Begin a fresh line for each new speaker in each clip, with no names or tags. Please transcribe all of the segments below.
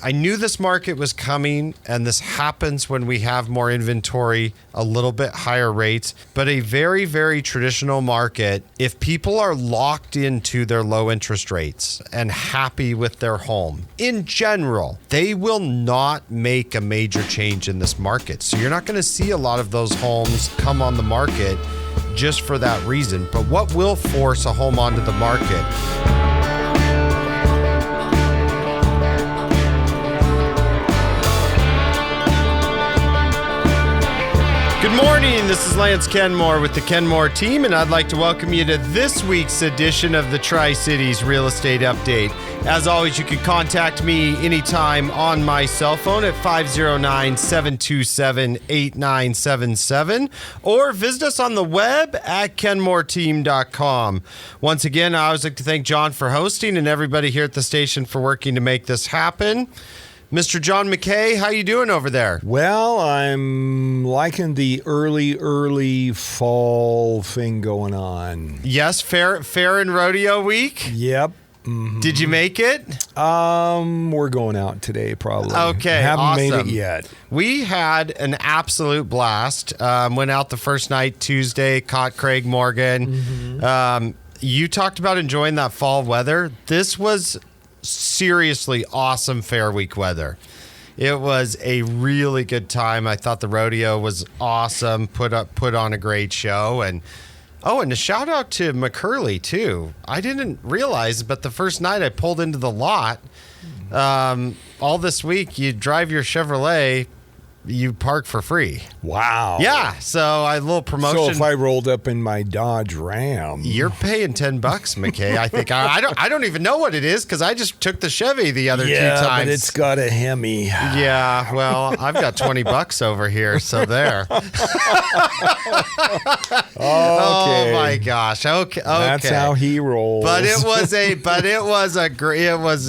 I knew this market was coming, and this happens when we have more inventory, a little bit higher rates, but a very, very traditional market. If people are locked into their low interest rates and happy with their home, in general, they will not make a major change in this market. So you're not going to see a lot of those homes come on the market just for that reason. But what will force a home onto the market? Good morning, this is Lance Kenmore with the Kenmore team, and I'd like to welcome you to this week's edition of the Tri-Cities Real Estate Update. As always, you can contact me anytime on my cell phone at 509-727-8977 or visit us on the web at kenmoreteam.com. Once again, I always like to thank John for hosting and everybody here at the station for working to make this happen. Mr. John McKay, how you doing over there?
Well, I'm liking the early fall thing going on.
Yes, fair and rodeo week?
Yep. Mm-hmm.
Did you make it?
We're going out today, probably.
Okay,
haven't
awesome.
made it yet.
We had an absolute blast. Went out the first night, Tuesday, caught Craig Morgan. Mm-hmm. You talked about enjoying that fall weather. This was seriously awesome Fair Week weather. It was a really good time. I thought the rodeo was awesome. Put on a great show, and a shout out to McCurley too. I didn't realize, but the first night I pulled into the lot. All this week, you drive your Chevrolet, you park for free.
Wow.
Yeah. So I had a little promotion.
So if I rolled up in my Dodge Ram,
you're paying $10, McKay. I think I don't even know what it is because I just took the Chevy the other 2 times.
Yeah, but it's got a Hemi.
Yeah. Well, I've got $20 over here, so there.
Okay.
Oh my gosh. Okay.
That's how he rolls.
But it was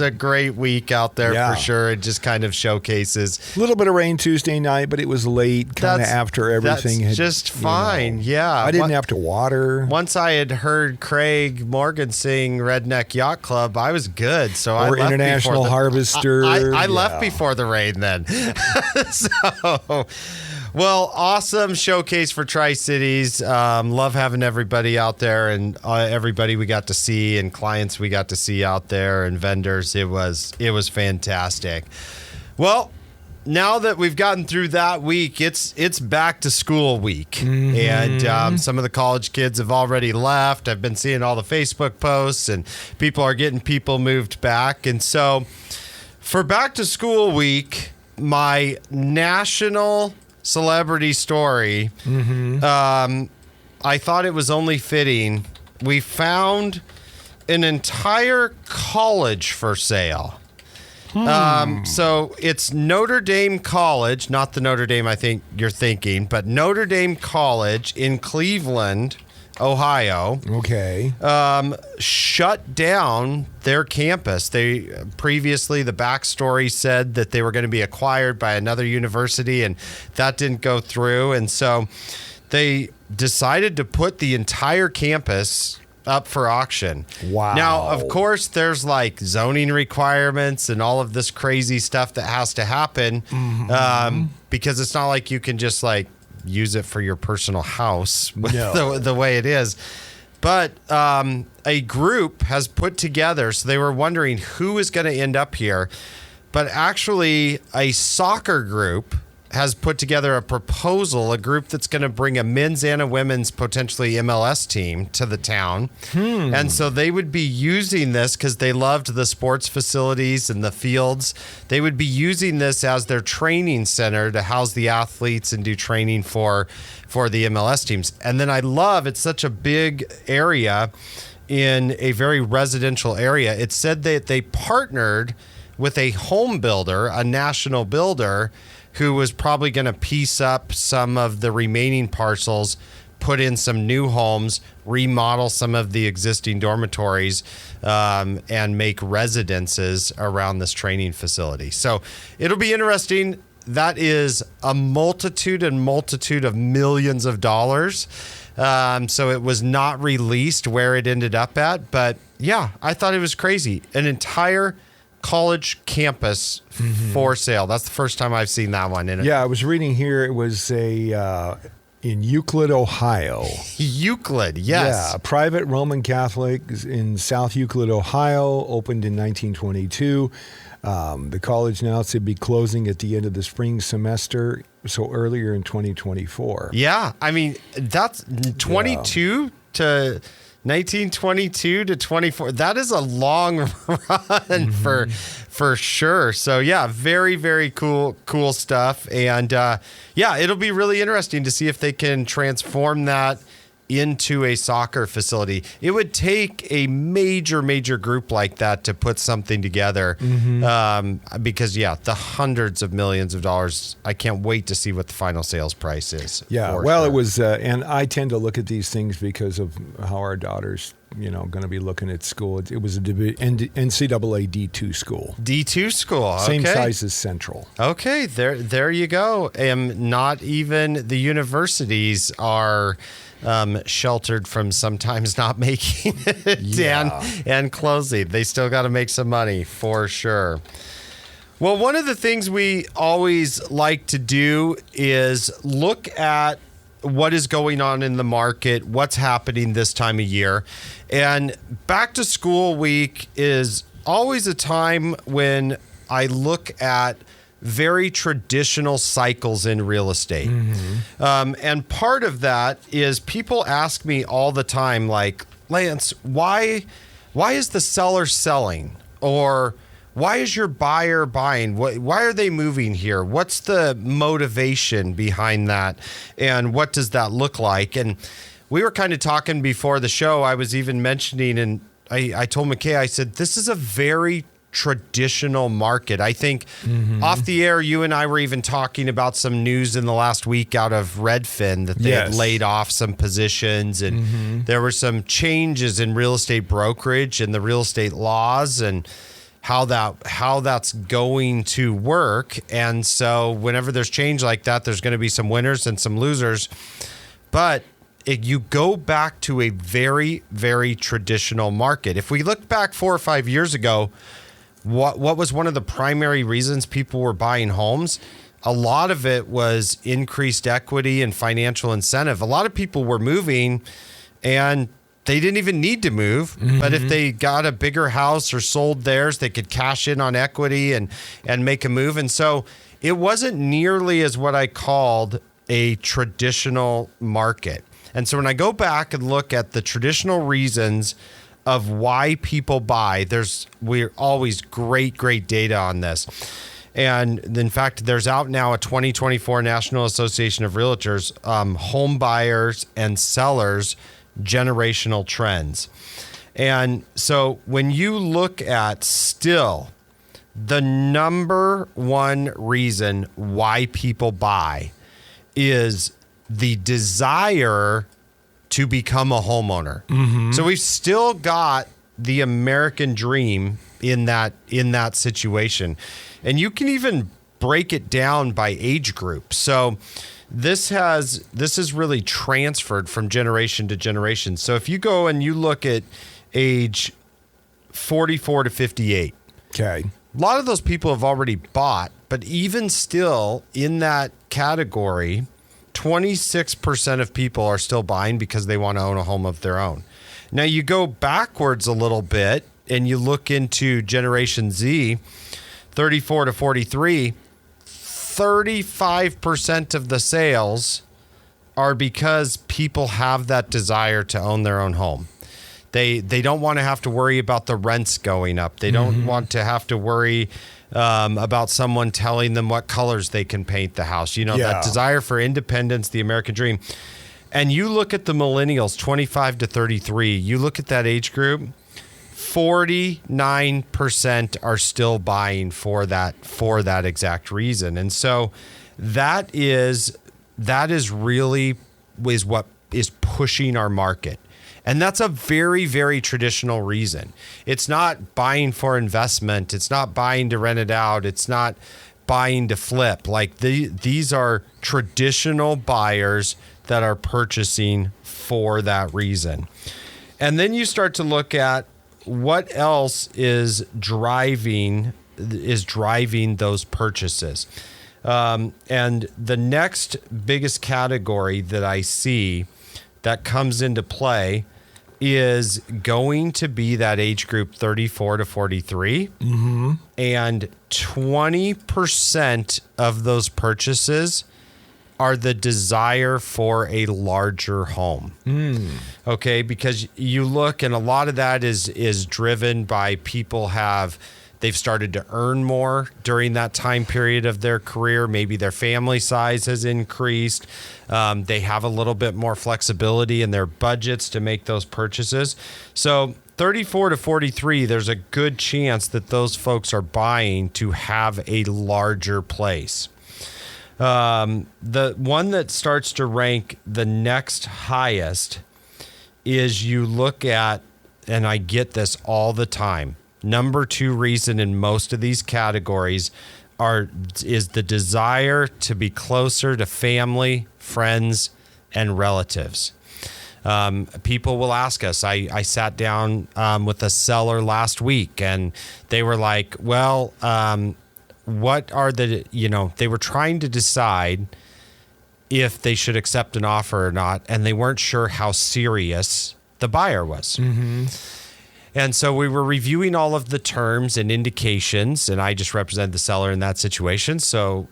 a great week out there for sure. It just kind of showcases
a little bit of rain Tuesday night, but it was late, kind of after everything
that's
had
just fine. Yeah.
I didn't have to water.
Once I had heard Craig Morgan sing Redneck Yacht Club, I was good. So I left
International Harvester.
I left before the rain then. So, well, awesome showcase for Tri-Cities. Love having everybody out there and everybody we got to see and clients we got to see out there and vendors. It was fantastic. Well, now that we've gotten through that week, it's back to school week. Mm-hmm. And some of the college kids have already left. I've been seeing all the Facebook posts and people are getting people moved back. And so for back to school week, my national celebrity story, I thought it was only fitting. We found an entire college for sale. So it's Notre Dame College, not the Notre Dame I think you're thinking, but Notre Dame College in Cleveland, Ohio.
Okay.
Shut down their campus. They previously, the backstory said that they were going to be acquired by another university, and that didn't go through. And so they decided to put the entire campus up for auction.
Wow.
Now, of course, there's like zoning requirements and all of this crazy stuff that has to happen because it's not like you can just like use it for your personal house the way it is. But a group has put together, so they were wondering who is going to end up here. But actually, a soccer group has put together a proposal, a group that's going to bring a men's and a women's potentially MLS team to the town. And so they would be using this because they loved the sports facilities and the fields. They would be using this as their training center to house the athletes and do training for the MLS teams. And then I love, it's such a big area in a very residential area. It said that they partnered with a home builder, a national builder, who was probably going to piece up some of the remaining parcels, put in some new homes, remodel some of the existing dormitories, and make residences around this training facility. So it'll be interesting. That is a multitude of millions of dollars. So it was not released where it ended up at. But yeah, I thought it was crazy. An entire college campus for sale. That's the first time I've seen that one.
Yeah, I was reading here. It was in Euclid, Ohio.
Euclid, yes.
Yeah, a private Roman Catholic in South Euclid, Ohio, opened in 1922. The college announced it'd be closing at the end of the spring semester, so earlier in 2024.
Yeah, I mean, that's 22 to 1922 to 24. That is a long run for sure. So yeah, very, very cool stuff. And yeah, it'll be really interesting to see if they can transform that into a soccer facility. It would take a major group like that to put something together, because the hundreds of millions of dollars. I can't wait to see what the final sales price is.
Yeah, well, sure. It was, and I tend to look at these things because of how our daughter's, going to be looking at school. It was a NCAA D2 school.
D2 school, okay.
Same size as Central.
Okay, there you go. Not even the universities are sheltered from sometimes not making it and closing. They still got to make some money for sure. Well, one of the things we always like to do is look at what is going on in the market, what's happening this time of year. And back to school week is always a time when I look at very traditional cycles in real estate. And part of that is people ask me all the time, like, Lance, why is the seller selling? Or why is your buyer buying? Why are they moving here? What's the motivation behind that? And what does that look like? And we were kind of talking before the show. I was even mentioning, and I told McKay, I said, this is a very traditional market. I think off the air, you and I were even talking about some news in the last week out of Redfin that they had laid off some positions, and there were some changes in real estate brokerage and the real estate laws and how that's going to work. And so whenever there's change like that, there's going to be some winners and some losers. But you go back to a very, very traditional market. If we look back 4 or 5 years ago, what was one of the primary reasons people were buying homes? A lot of it was increased equity and financial incentive. A lot of people were moving and they didn't even need to move, but if they got a bigger house or sold theirs, they could cash in on equity and make a move. And so it wasn't nearly as what I called a traditional market. And so when I go back and look at the traditional reasons of why people buy, we're always great data on this. And in fact, there's out now a 2024 National Association of Realtors, home buyers and sellers generational trends. And so when you look at still the number one reason why people buy is the desire to become a homeowner. So we've still got the American dream in that situation. And you can even break it down by age group. So this is really transferred from generation to generation. So if you go and you look at age 44 to 58,
okay,
a lot of those people have already bought, but even still in that category, 26% of people are still buying because they want to own a home of their own. Now you go backwards a little bit and you look into Generation Z, 34 to 43, 35% of the sales are because people have that desire to own their own home. They don't want to have to worry about the rents going up. They don't want to have to worry about someone telling them what colors they can paint the house. That desire for independence, the American dream. And you look at the millennials, 25 to 33, you look at that age group, 49% are still buying for that exact reason. And so that is really what is pushing our market. And that's a very, very traditional reason. It's not buying for investment. It's not buying to rent it out. It's not buying to flip. Like these are traditional buyers that are purchasing for that reason. And then you start to look at what else is driving those purchases? And the next biggest category that I see that comes into play is going to be that age group 34 to 43. Mm-hmm. And 20% of those purchases are the desire for a larger home. Okay, because you look, and a lot of that is driven by they've started to earn more during that time period of their career. Maybe their family size has increased. They have a little bit more flexibility in their budgets to make those purchases. So 34 to 43, there's a good chance that those folks are buying to have a larger place. The one that starts to rank the next highest is you look at, and I get this all the time, number 2 reason in most of these categories is the desire to be closer to family, friends, and relatives. People will ask us. I sat down with a seller last week, and they were like, well, what are they were trying to decide if they should accept an offer or not, and they weren't sure how serious the buyer was. Mm-hmm. And so we were reviewing all of the terms and indications, and I just represent the seller in that situation. So,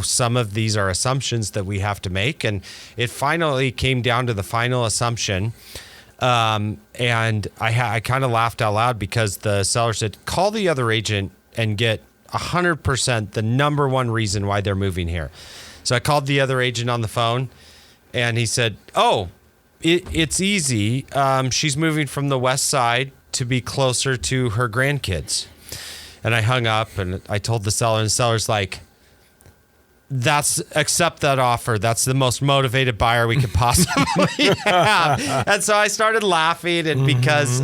some of these are assumptions that we have to make. And it finally came down to the final assumption. And I kind of laughed out loud because the seller said, call the other agent and get 100% the number one reason why they're moving here. So I called the other agent on the phone, and he said, it's easy. She's moving from the west side to be closer to her grandkids. And I hung up, and I told the seller, and the seller's like, accept that offer. That's the most motivated buyer we could possibly have. And so I started laughing, and because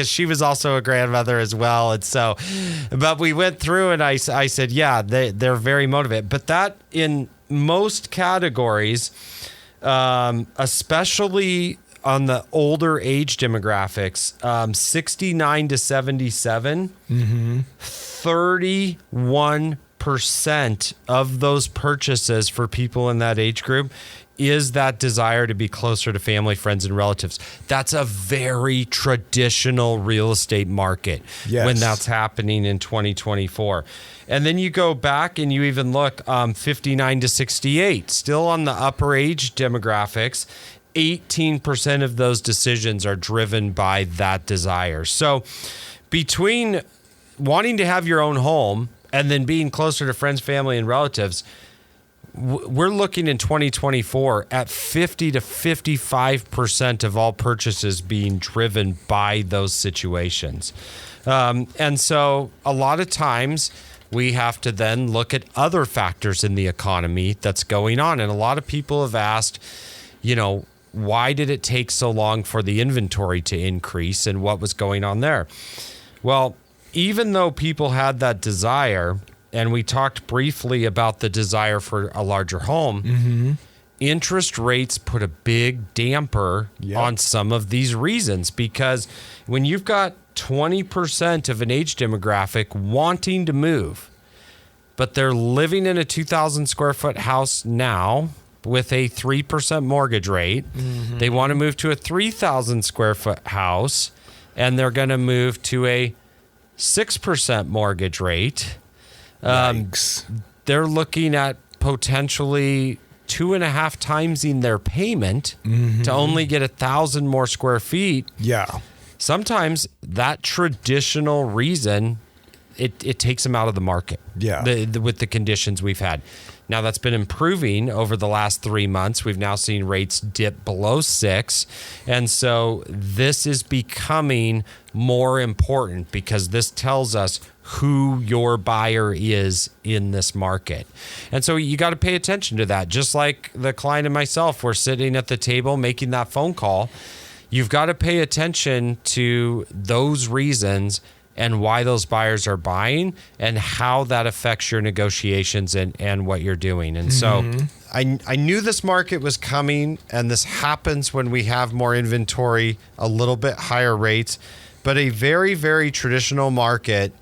she was also a grandmother as well. And so, but we went through, and I said, yeah, they're very motivated. But that in most categories, especially on the older age demographics, 69 to 77, 31% of those purchases for people in that age group is that desire to be closer to family, friends, and relatives. That's a very traditional real estate market when that's happening in 2024. And then you go back and you even look 59 to 68, still on the upper age demographics. 18% of those decisions are driven by that desire. So between wanting to have your own home and then being closer to friends, family, and relatives, we're looking in 2024 at 50 to 55% of all purchases being driven by those situations. And so a lot of times we have to then look at other factors in the economy that's going on. And a lot of people have asked, why did it take so long for the inventory to increase and what was going on there? Well, even though people had that desire, and we talked briefly about the desire for a larger home, interest rates put a big damper on some of these reasons, because when you've got 20% of an age demographic wanting to move, but they're living in a 2,000 square foot house now with a 3% mortgage rate, they want to move to a 3,000 square foot house, and they're going to move to a 6% mortgage rate. They're looking at potentially 2.5 times in their payment to only get 1,000 more square feet.
Yeah.
Sometimes that traditional reason, it takes them out of the market.
Yeah.
With the conditions we've had. Now, that's been improving over the last 3 months. We've now seen rates dip below 6. And so this is becoming more important because this tells us who your buyer is in this market. And so you got to pay attention to that. Just like the client and myself, we're sitting at the table making that phone call. You've got to pay attention to those reasons and why those buyers are buying and how that affects your negotiations and what you're doing. And so I knew this market was coming, and this happens when we have more inventory, a little bit higher rates. but a very, very traditional market,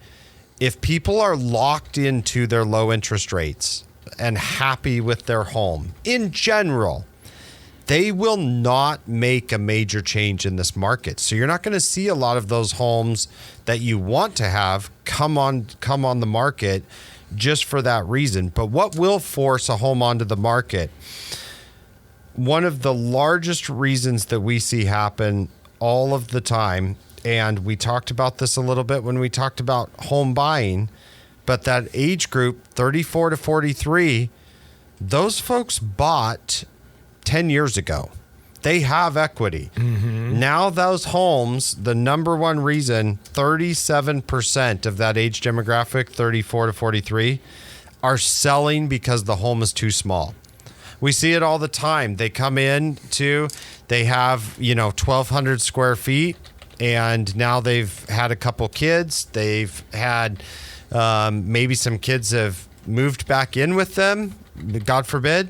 if people are locked into their low interest rates and happy with their home in general, they will not make a major change in this market. So you're not going to see a lot of those homes that you want to have come on the market just for that reason. But what will force a home onto the market? One of the largest reasons that we see happen all of the time, and we talked about this a little bit when we talked about home buying, but that age group, 34 to 43, those folks bought 10 years ago. They have equity. Mm-hmm. Now those homes, the number one reason, 37% of that age demographic, 34 to 43, are selling because the home is too small. We see it all the time. They come in they have, 1,200 square feet, and now they've had a couple kids. They've had maybe some kids have moved back in with them, God forbid.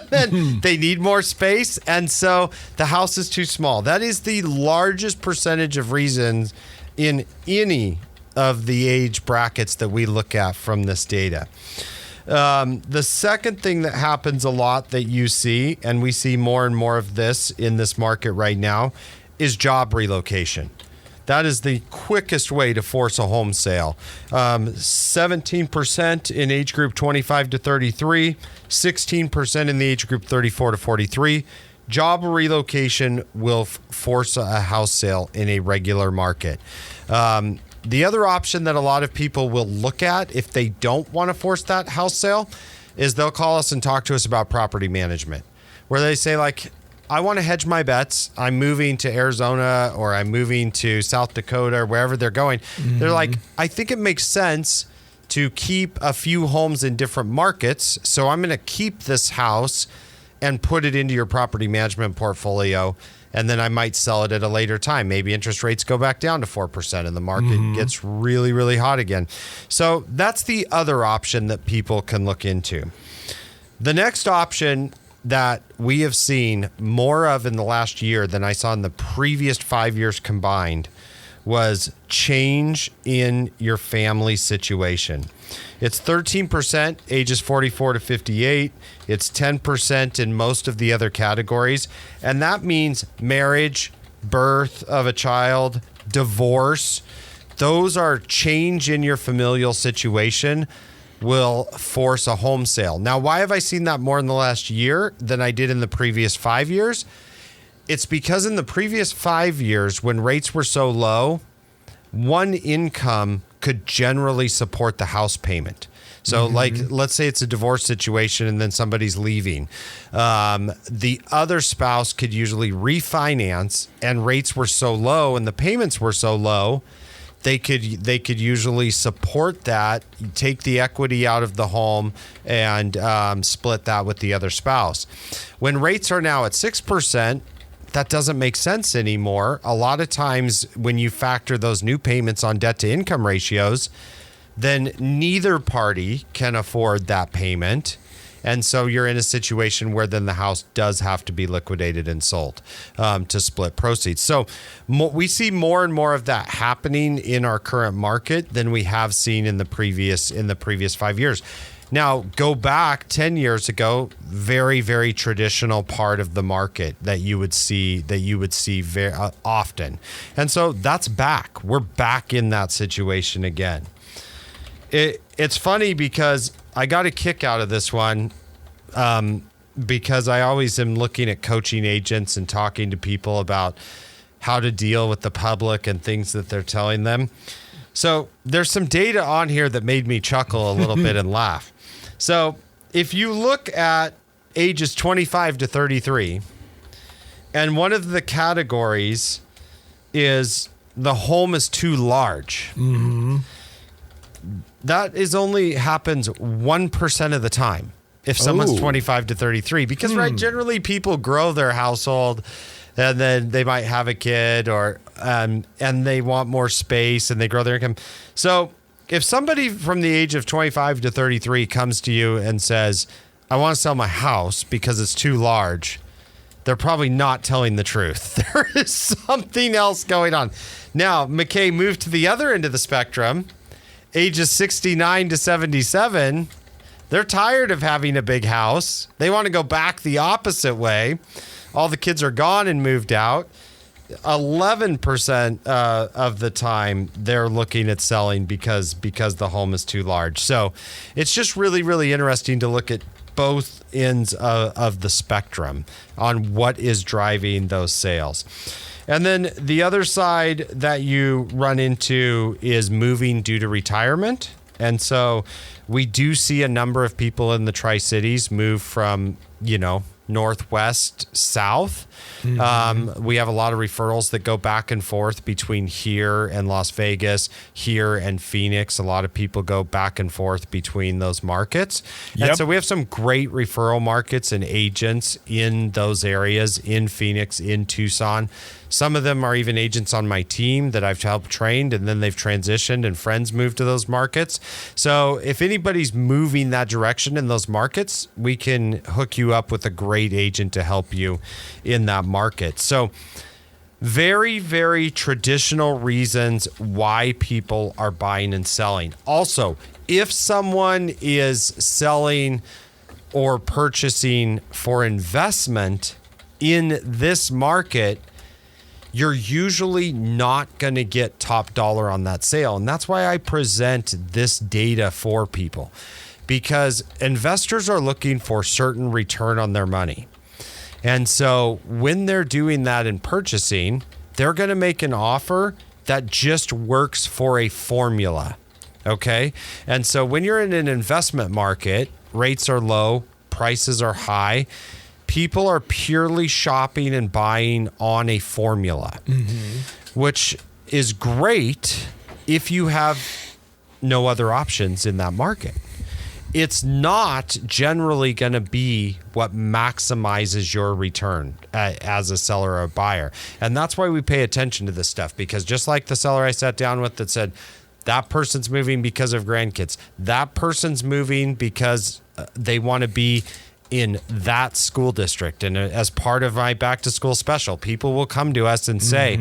Then they need more space, and so the house is too small. That is the largest percentage of reasons in any of the age brackets that we look at from this data. The second thing that happens a lot that you see, and we see more and more of this in this market right now, is job relocation. That is the quickest way to force a home sale. 17% in age group 25 to 33, 16% in the age group 34 to 43. Job relocation will force a house sale in a regular market. The other option that a lot of people will look at if they don't want to force that house sale is they'll call us and talk to us about property management, where they say, like, I want to hedge my bets. I'm moving to Arizona, or I'm moving to South Dakota, or wherever they're going. Mm-hmm. They're like, I think it makes sense to keep a few homes in different markets. So I'm going to keep this house and put it into your property management portfolio. And then I might sell it at a later time. Maybe interest rates go back down to 4% and the market gets really, really hot again. So that's the other option that people can look into. The next option that we have seen more of in the last year than I saw in the previous 5 years combined was change in your family situation. It's 13% ages 44 to 58. It's 10% in most of the other categories. And that means marriage, birth of a child, divorce. Those are change in your familial situation will force a home sale. Now, why have I seen that more in the last year than I did in the previous 5 years? It's because in the previous 5 years, when rates were so low, one income could generally support the house payment. So like, let's say it's a divorce situation and then somebody's leaving. The other spouse could usually refinance, and rates were so low and the payments were so low, they could usually support that, take the equity out of the home, and split that with the other spouse. When rates are now at 6%, that doesn't make sense anymore. A lot of times when you factor those new payments on debt to income ratios, then neither party can afford that payment. And so you're in a situation where then the house does have to be liquidated and sold to split proceeds. So we see more and more of that happening in our current market than we have seen in the previous 5 years. Now, go back 10 years ago, very, very traditional part of the market that you would see very often. And so that's back. We're back in that situation again. It's funny because I got a kick out of this one because I always am looking at coaching agents and talking to people about how to deal with the public and things that they're telling them. So there's some data on here that made me chuckle a little bit and laugh. So if you look at ages 25 to 33, and one of the categories is the home is too large. Mm-hmm. That is only happens 1% of the time if someone's 25 to 33, because right, generally people grow their household and then they might have a kid or and they want more space and they grow their income. So if somebody from the age of 25 to 33 comes to you and says, I want to sell my house because it's too large, they're probably not telling the truth. There is something else going on. Now, McKay moved to the other end of the spectrum, ages 69 to 77. They're tired of having a big house. They want to go back the opposite way. All the kids are gone and moved out. 11% of the time they're looking at selling because the home is too large. So it's just really, really interesting to look at both ends of the spectrum on what is driving those sales. And then the other side that you run into is moving due to retirement. And so we do see a number of people in the Tri-Cities move from, northwest south. Mm-hmm. We have a lot of referrals that go back and forth between here and Las Vegas, here and Phoenix. A lot of people go back and forth between those markets. Yep. And so we have some great referral markets and agents in those areas, in Phoenix, in Tucson. Some of them are even agents on my team that I've helped trained, and then they've transitioned and friends moved to those markets. So if anybody's moving that direction in those markets, we can hook you up with a great agent to help you in that market. So very, very traditional reasons why people are buying and selling. Also, if someone is selling or purchasing for investment in this market, you're usually not going to get top dollar on that sale. And that's why I present this data for people, because investors are looking for certain return on their money. And so when they're doing that in purchasing, they're going to make an offer that just works for a formula. Okay. And so when you're in an investment market, rates are low, prices are high. People are purely shopping and buying on a formula, which is great if you have no other options in that market. It's not generally going to be what maximizes your return as a seller or a buyer. And that's why we pay attention to this stuff, because just like the seller I sat down with that said, that person's moving because of grandkids, that person's moving because they want to be in that school district. And as part of my back to school special, people will come to us and say,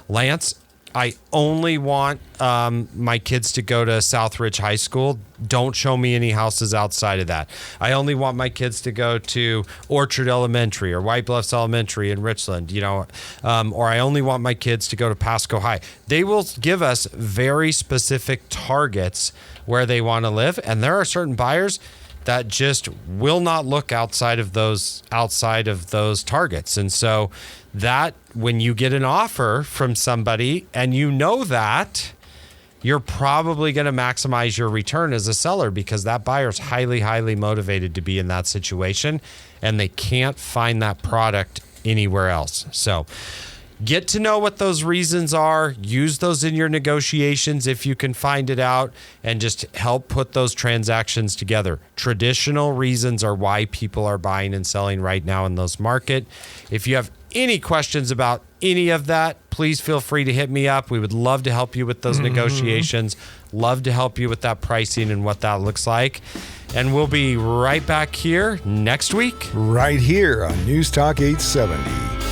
Lance, I only want my kids to go to Southridge High School. Don't show me any houses outside of that. I only want my kids to go to Orchard Elementary or White Bluffs Elementary in Richland, or I only want my kids to go to Pasco High. They will give us very specific targets where they want to live. And there are certain buyers that just will not look outside of those targets. And so that when you get an offer from somebody and that, you're probably going to maximize your return as a seller, because that buyer's highly, highly motivated to be in that situation and they can't find that product anywhere else. So get to know what those reasons are, use those in your negotiations if you can find it out, and just help put those transactions together. Traditional reasons are why people are buying and selling right now in those market. If you have any questions about any of that, please feel free to hit me up. We would love to help you with those negotiations, love to help you with that pricing and what that looks like. And we'll be right back here next week.
Right here on News Talk 870.